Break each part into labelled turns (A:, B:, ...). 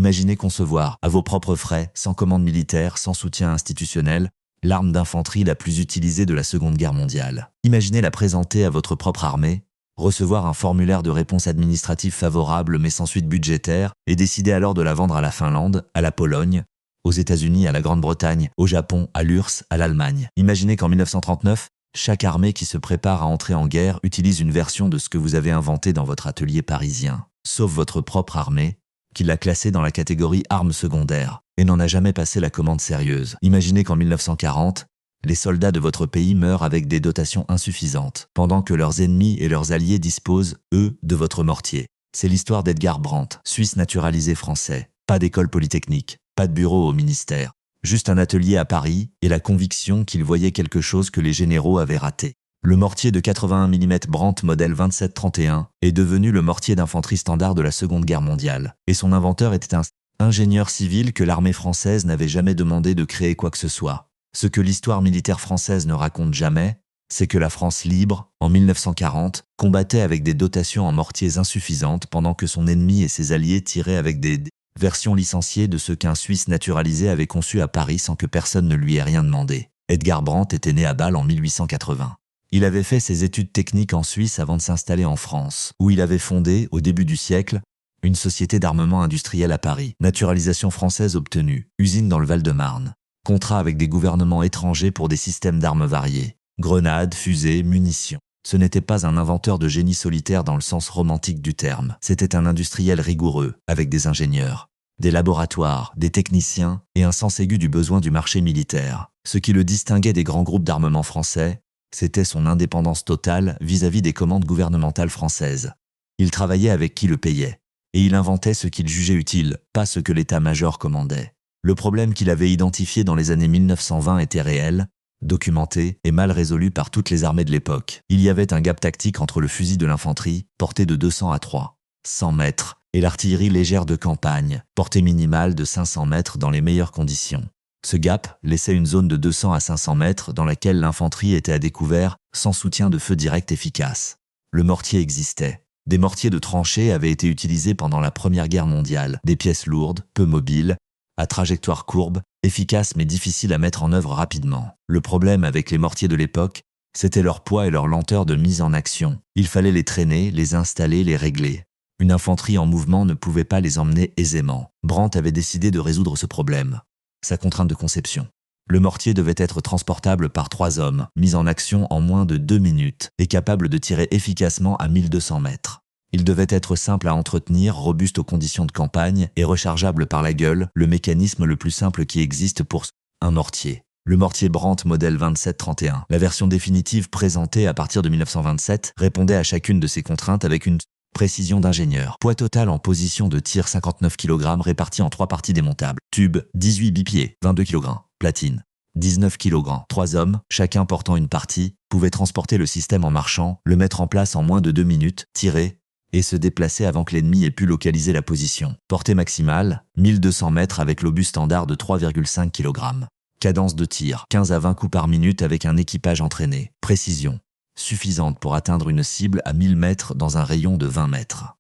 A: Imaginez concevoir, à vos propres frais, sans commande militaire, sans soutien institutionnel, l'arme d'infanterie la plus utilisée de la Seconde Guerre mondiale. Imaginez la présenter à votre propre armée, recevoir un formulaire de réponse administrative favorable mais sans suite budgétaire et décider alors de la vendre à la Finlande, à la Pologne, aux États-Unis, à la Grande-Bretagne, au Japon, à l'URSS, à l'Allemagne. Imaginez qu'en 1939, chaque armée qui se prépare à entrer en guerre utilise une version de ce que vous avez inventé dans votre atelier parisien, sauf votre propre armée, qui l'a classée dans la catégorie armes secondaires et n'en a jamais passé la commande sérieuse. Imaginez qu'en 1940, les soldats de votre pays meurent avec des dotations insuffisantes, pendant que leurs ennemis et leurs alliés disposent, eux, de votre mortier. C'est l'histoire d'Edgar Brandt, Suisse naturalisé français. Pas d'école polytechnique, pas de bureau au ministère. Juste un atelier à Paris et la conviction qu'il voyait quelque chose que les généraux avaient raté. Le mortier de 81 mm Brandt modèle 2731 est devenu le mortier d'infanterie standard de la Seconde Guerre mondiale. Et son inventeur était un ingénieur civil que l'armée française n'avait jamais demandé de créer quoi que ce soit. Ce que l'histoire militaire française ne raconte jamais, c'est que la France libre, en 1940, combattait avec des dotations en mortiers insuffisantes pendant que son ennemi et ses alliés tiraient avec des versions licenciées de ce qu'un Suisse naturalisé avait conçu à Paris sans que personne ne lui ait rien demandé. Edgar Brandt était né à Bâle en 1880. Il avait fait ses études techniques en Suisse avant de s'installer en France, où il avait fondé, au début du siècle, une société d'armement industriel à Paris. Naturalisation française obtenue, usine dans le Val-de-Marne. Contrat avec des gouvernements étrangers pour des systèmes d'armes variés. Grenades, fusées, munitions. Ce n'était pas un inventeur de génie solitaire dans le sens romantique du terme. C'était un industriel rigoureux, avec des ingénieurs, des laboratoires, des techniciens et un sens aigu du besoin du marché militaire. Ce qui le distinguait des grands groupes d'armement français, c'était son indépendance totale vis-à-vis des commandes gouvernementales françaises. Il travaillait avec qui le payait. Et il inventait ce qu'il jugeait utile, pas ce que l'état-major commandait. Le problème qu'il avait identifié dans les années 1920 était réel, documenté et mal résolu par toutes les armées de l'époque. Il y avait un gap tactique entre le fusil de l'infanterie, porté de 200 à 300 mètres, et l'artillerie légère de campagne, portée minimale de 500 mètres dans les meilleures conditions. Ce gap laissait une zone de 200 à 500 mètres dans laquelle l'infanterie était à découvert, sans soutien de feu direct efficace. Le mortier existait. Des mortiers de tranchée avaient été utilisés pendant la Première Guerre mondiale, des pièces lourdes, peu mobiles, à trajectoire courbe, efficaces mais difficiles à mettre en œuvre rapidement. Le problème avec les mortiers de l'époque, c'était leur poids et leur lenteur de mise en action. Il fallait les traîner, les installer, les régler. Une infanterie en mouvement ne pouvait pas les emmener aisément. Brandt avait décidé de résoudre ce problème. Sa contrainte de conception. Le mortier devait être transportable par 3 hommes, mis en action en moins de 2 minutes et capable de tirer efficacement à 1200 mètres. Il devait être simple à entretenir, robuste aux conditions de campagne et rechargeable par la gueule, le mécanisme le plus simple qui existe pour un mortier. Le mortier Brandt modèle 2731, la version définitive présentée à partir de 1927, répondait à chacune de ces contraintes avec une précision d'ingénieur. Poids total en position de tir 59 kg réparti en 3 parties démontables. Tube, 18 bipieds, 22 kg. Platine, 19 kg. 3 hommes, chacun portant une partie, pouvaient transporter le système en marchant, le mettre en place en moins de 2 minutes, tirer et se déplacer avant que l'ennemi ait pu localiser la position. Portée maximale, 1200 mètres avec l'obus standard de 3,5 kg. Cadence de tir, 15 à 20 coups par minute avec un équipage entraîné. Précision, suffisante pour atteindre une cible à 1000 mètres dans un rayon de 20 mètres.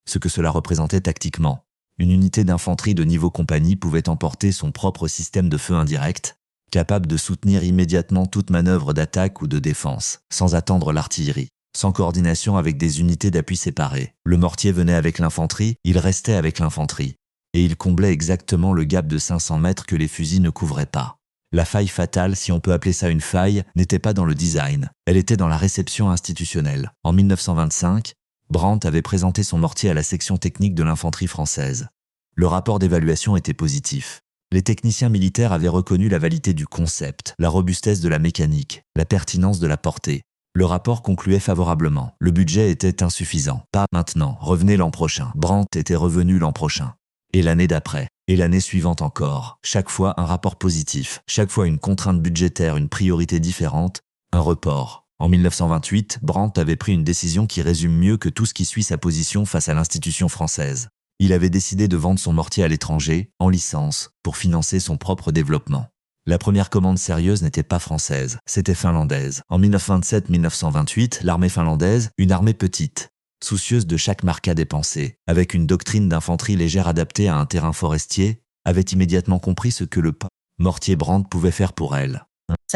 A: Ce que cela représentait tactiquement. Une unité d'infanterie de niveau compagnie pouvait emporter son propre système de feu indirect, capable de soutenir immédiatement toute manœuvre d'attaque ou de défense, sans attendre l'artillerie, sans coordination avec des unités d'appui séparées. Le mortier venait avec l'infanterie, il restait avec l'infanterie, et il comblait exactement le gap de 500 mètres que les fusils ne couvraient pas. La faille fatale, si on peut appeler ça une faille, n'était pas dans le design, elle était dans la réception institutionnelle. En 1925, Brandt avait présenté son mortier à la section technique de l'infanterie française. Le rapport d'évaluation était positif. Les techniciens militaires avaient reconnu la validité du concept, la robustesse de la mécanique, la pertinence de la portée. Le rapport concluait favorablement. Le budget était insuffisant. Pas maintenant, revenez l'an prochain. Brandt était revenu l'an prochain. Et l'année d'après. Et l'année suivante encore. Chaque fois un rapport positif. Chaque fois une contrainte budgétaire, une priorité différente, un report. En 1928, Brandt avait pris une décision qui résume mieux que tout ce qui suit sa position face à l'institution française. Il avait décidé de vendre son mortier à l'étranger, en licence, pour financer son propre développement. La première commande sérieuse n'était pas française, c'était finlandaise. En 1927-1928, l'armée finlandaise, une armée petite, soucieuse de chaque marque à dépenser, avec une doctrine d'infanterie légère adaptée à un terrain forestier, avait immédiatement compris ce que le mortier Brandt pouvait faire pour elle.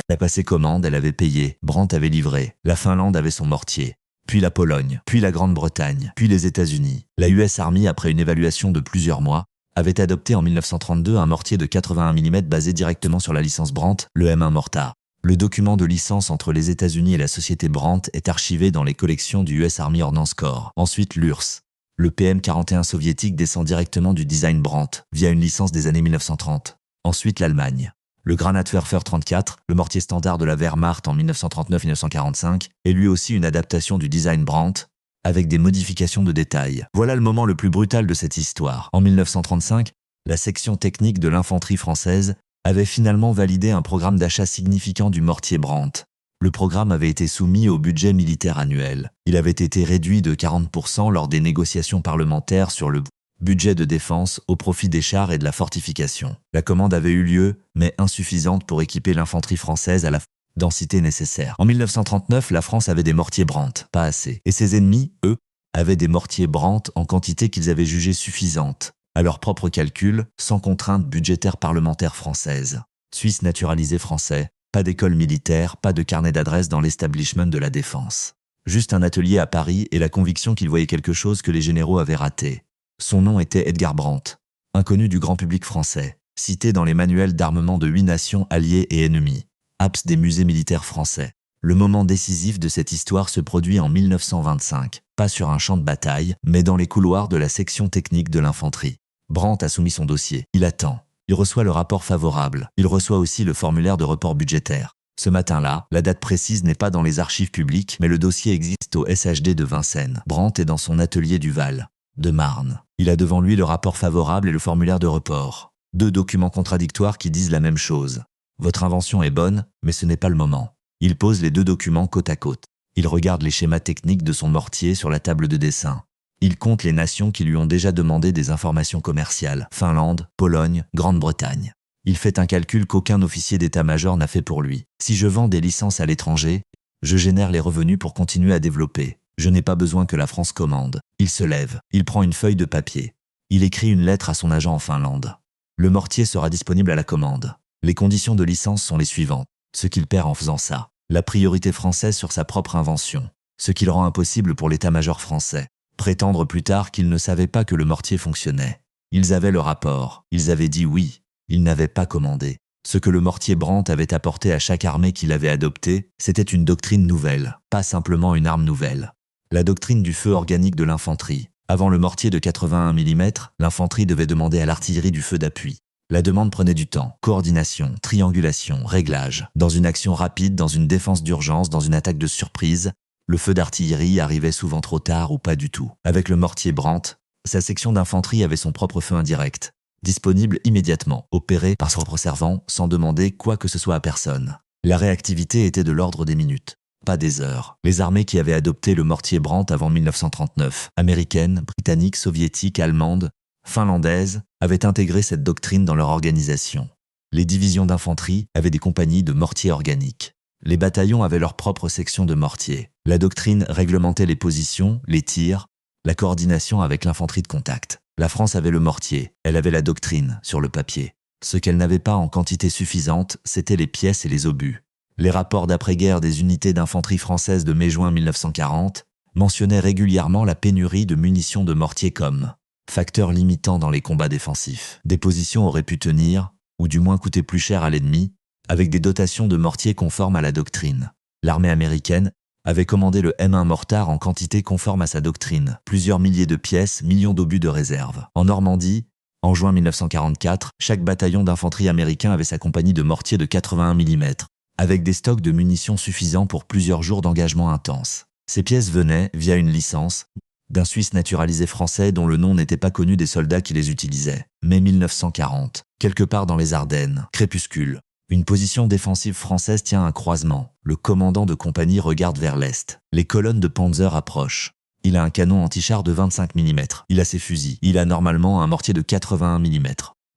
A: Elle a passé commande, elle avait payé, Brandt avait livré, la Finlande avait son mortier, puis la Pologne, puis la Grande-Bretagne, puis les États-Unis. La US Army, après une évaluation de plusieurs mois, avait adopté en 1932 un mortier de 81 mm basé directement sur la licence Brandt, le M1 Mortar. Le document de licence entre les États-Unis et la société Brandt est archivé dans les collections du US Army Ordnance Corps. Ensuite, l'URSS. Le PM41 soviétique descend directement du design Brandt, via une licence des années 1930. Ensuite, l'Allemagne. Le Granatwerfer 34, le mortier standard de la Wehrmacht en 1939-1945, est lui aussi une adaptation du design Brandt, avec des modifications de détails. Voilà le moment le plus brutal de cette histoire. En 1935, la section technique de l'infanterie française avait finalement validé un programme d'achat significant du mortier Brandt. Le programme avait été soumis au budget militaire annuel. Il avait été réduit de 40% lors des négociations parlementaires sur le budget de défense au profit des chars et de la fortification. La commande avait eu lieu, mais insuffisante pour équiper l'infanterie française à la densité nécessaire. En 1939, la France avait des mortiers Brandt, pas assez. Et ses ennemis, eux, avaient des mortiers Brandt en quantité qu'ils avaient jugée suffisante, à leurs propres calculs, sans contrainte budgétaire parlementaire française. Suisse naturalisé français, pas d'école militaire, pas de carnet d'adresse dans l'establishment de la défense. Juste un atelier à Paris et la conviction qu'il voyait quelque chose que les généraux avaient raté. Son nom était Edgar Brandt, inconnu du grand public français, cité dans les manuels d'armement de 8 nations alliées et ennemies. Apse des musées militaires français. Le moment décisif de cette histoire se produit en 1925, pas sur un champ de bataille, mais dans les couloirs de la section technique de l'infanterie. Brandt a soumis son dossier. Il attend. Il reçoit le rapport favorable. Il reçoit aussi le formulaire de report budgétaire. Ce matin-là, la date précise n'est pas dans les archives publiques, mais le dossier existe au SHD de Vincennes. Brandt est dans son atelier du Val, de Marne. Il a devant lui le rapport favorable et le formulaire de report. 2 documents contradictoires qui disent la même chose. Votre invention est bonne, mais ce n'est pas le moment. Il pose les 2 documents côte à côte. Il regarde les schémas techniques de son mortier sur la table de dessin. Il compte les nations qui lui ont déjà demandé des informations commerciales. Finlande, Pologne, Grande-Bretagne. Il fait un calcul qu'aucun officier d'état-major n'a fait pour lui. Si je vends des licences à l'étranger, je génère les revenus pour continuer à développer. Je n'ai pas besoin que la France commande. Il se lève. Il prend une feuille de papier. Il écrit une lettre à son agent en Finlande. Le mortier sera disponible à la commande. Les conditions de licence sont les suivantes. Ce qu'il perd en faisant ça. La priorité française sur sa propre invention. Ce qui le rend impossible pour l'état-major français. Prétendre plus tard qu'ils ne savaient pas que le mortier fonctionnait. Ils avaient le rapport. Ils avaient dit oui. Ils n'avaient pas commandé. Ce que le mortier Brandt avait apporté à chaque armée qu'il avait adoptée, c'était une doctrine nouvelle, pas simplement une arme nouvelle. La doctrine du feu organique de l'infanterie. Avant le mortier de 81 mm, l'infanterie devait demander à l'artillerie du feu d'appui. La demande prenait du temps. Coordination, triangulation, réglage. Dans une action rapide, dans une défense d'urgence, dans une attaque de surprise, le feu d'artillerie arrivait souvent trop tard ou pas du tout. Avec le mortier Brandt, sa section d'infanterie avait son propre feu indirect, disponible immédiatement, opéré par son propre servant, sans demander quoi que ce soit à personne. La réactivité était de l'ordre des minutes, pas des heures. Les armées qui avaient adopté le mortier Brandt avant 1939, américaines, britanniques, soviétiques, allemandes, finlandaises, avaient intégré cette doctrine dans leur organisation. Les divisions d'infanterie avaient des compagnies de mortiers organiques. Les bataillons avaient leur propre section de mortiers. La doctrine réglementait les positions, les tirs, la coordination avec l'infanterie de contact. La France avait le mortier, elle avait la doctrine sur le papier. Ce qu'elle n'avait pas en quantité suffisante, c'était les pièces et les obus. Les rapports d'après-guerre des unités d'infanterie françaises de mai-juin 1940 mentionnaient régulièrement la pénurie de munitions de mortier comme facteur limitant dans les combats défensifs. Des positions auraient pu tenir, ou du moins coûter plus cher à l'ennemi, avec des dotations de mortiers conformes à la doctrine. L'armée américaine avait commandé le M1 Mortar en quantité conforme à sa doctrine. Plusieurs milliers de pièces, millions d'obus de réserve. En Normandie, en juin 1944, chaque bataillon d'infanterie américain avait sa compagnie de mortiers de 81 mm, avec des stocks de munitions suffisants pour plusieurs jours d'engagement intense. Ces pièces venaient, via une licence, d'un Suisse naturalisé français dont le nom n'était pas connu des soldats qui les utilisaient. Mai 1940, quelque part dans les Ardennes, crépuscule. Une position défensive française tient un croisement. Le commandant de compagnie regarde vers l'est. Les colonnes de Panzer approchent. Il a un canon anti-char de 25 mm. Il a ses fusils. Il a normalement un mortier de 81 mm.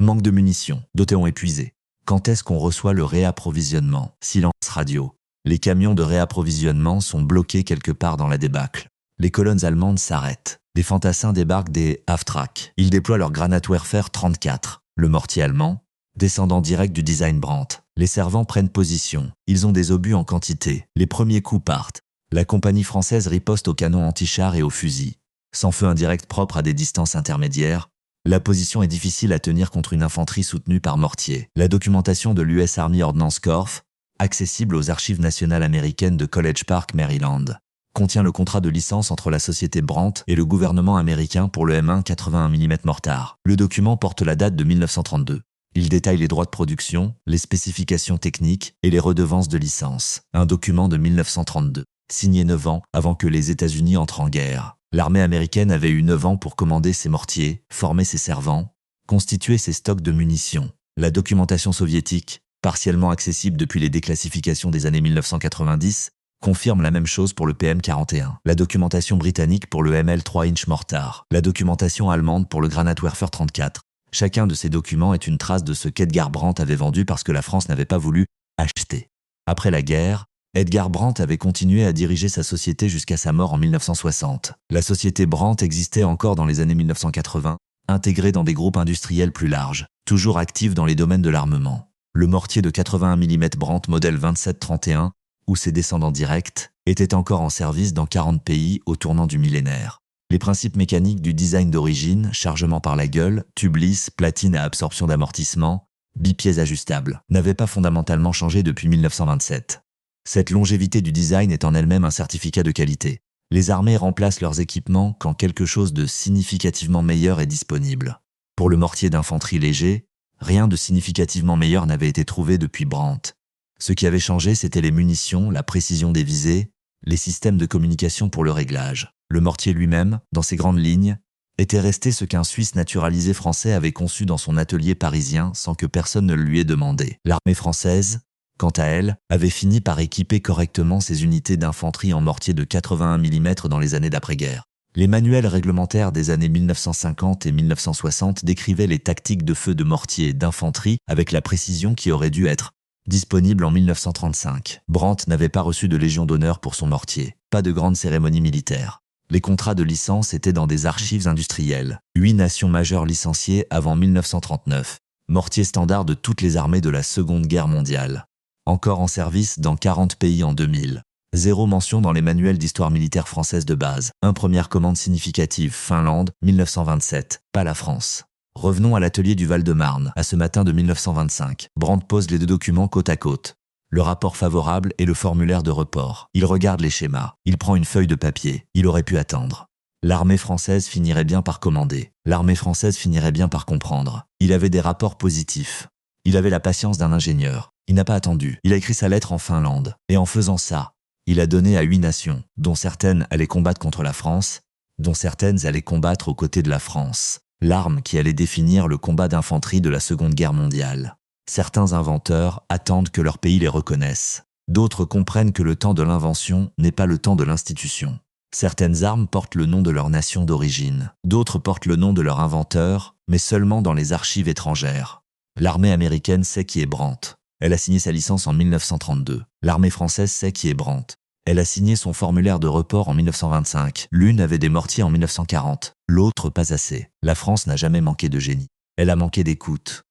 A: Manque de munitions. Dotéon épuisé. Quand est-ce qu'on reçoit le réapprovisionnement? Silence radio. Les camions de réapprovisionnement sont bloqués quelque part dans la débâcle. Les colonnes allemandes s'arrêtent. Des fantassins débarquent des Half-Track. Ils déploient leur Granatwerfer 34, le mortier allemand, descendant direct du design Brandt. Les servants prennent position. Ils ont des obus en quantité. Les premiers coups partent. La compagnie française riposte aux canons anti-chars et aux fusils. Sans feu indirect propre à des distances intermédiaires, la position est difficile à tenir contre une infanterie soutenue par mortier. La documentation de l'US Army Ordnance Corps, accessible aux archives nationales américaines de College Park, Maryland, contient le contrat de licence entre la société Brandt et le gouvernement américain pour le M1 81 mm mortar. Le document porte la date de 1932. Il détaille les droits de production, les spécifications techniques et les redevances de licence. Un document de 1932, signé 9 ans avant que les États-Unis entrent en guerre. L'armée américaine avait eu 9 ans pour commander ses mortiers, former ses servants, constituer ses stocks de munitions. La documentation soviétique, partiellement accessible depuis les déclassifications des années 1990, confirme la même chose pour le PM41. La documentation britannique pour le ML 3-inch mortar. La documentation allemande pour le Granatwerfer 34. Chacun de ces documents est une trace de ce qu'Edgar Brandt avait vendu parce que la France n'avait pas voulu acheter. Après la guerre, Edgar Brandt avait continué à diriger sa société jusqu'à sa mort en 1960. La société Brandt existait encore dans les années 1980, intégrée dans des groupes industriels plus larges, toujours active dans les domaines de l'armement. Le mortier de 81 mm Brandt modèle 2731, ou ses descendants directs, était encore en service dans 40 pays au tournant du millénaire. Les principes mécaniques du design d'origine, chargement par la gueule, tube lisse, platine à absorption d'amortissement, bipieds ajustables, n'avaient pas fondamentalement changé depuis 1927. Cette longévité du design est en elle-même un certificat de qualité. Les armées remplacent leurs équipements quand quelque chose de significativement meilleur est disponible. Pour le mortier d'infanterie léger, rien de significativement meilleur n'avait été trouvé depuis Brandt. Ce qui avait changé, c'était les munitions, la précision des visées, les systèmes de communication pour le réglage. Le mortier lui-même, dans ses grandes lignes, était resté ce qu'un Suisse naturalisé français avait conçu dans son atelier parisien sans que personne ne le lui ait demandé. L'armée française, quant à elle, avait fini par équiper correctement ses unités d'infanterie en mortier de 81 mm dans les années d'après-guerre. Les manuels réglementaires des années 1950 et 1960 décrivaient les tactiques de feu de mortier d'infanterie avec la précision qui aurait dû être disponible en 1935. Brandt n'avait pas reçu de Légion d'honneur pour son mortier, pas de grande cérémonie militaire. Les contrats de licence étaient dans des archives industrielles. 8 nations majeures licenciées avant 1939. Mortier standard de toutes les armées de la Seconde Guerre mondiale. Encore en service dans 40 pays en 2000. 0 mention dans les manuels d'histoire militaire française de base. 1 première commande significative, Finlande, 1927, pas la France. Revenons à l'atelier du Val-de-Marne, à ce matin de 1925. Brandt pose les 2 documents côte à côte. Le rapport favorable et le formulaire de report. Il regarde les schémas. Il prend une feuille de papier. Il aurait pu attendre. L'armée française finirait bien par commander. L'armée française finirait bien par comprendre. Il avait des rapports positifs. Il avait la patience d'un ingénieur. Il n'a pas attendu. Il a écrit sa lettre en Finlande. Et en faisant ça, il a donné à 8 nations, dont certaines allaient combattre contre la France, dont certaines allaient combattre aux côtés de la France, l'arme qui allait définir le combat d'infanterie de la Seconde Guerre mondiale. Certains inventeurs attendent que leur pays les reconnaisse. D'autres comprennent que le temps de l'invention n'est pas le temps de l'institution. Certaines armes portent le nom de leur nation d'origine. D'autres portent le nom de leur inventeur, mais seulement dans les archives étrangères. L'armée américaine sait qui est Brandt. Elle a signé sa licence en 1932. L'armée française sait qui est Brandt. Elle a signé son formulaire de report en 1925. L'une avait des mortiers en 1940, l'autre pas assez. La France n'a jamais manqué de génie. Elle a manqué d'écoute.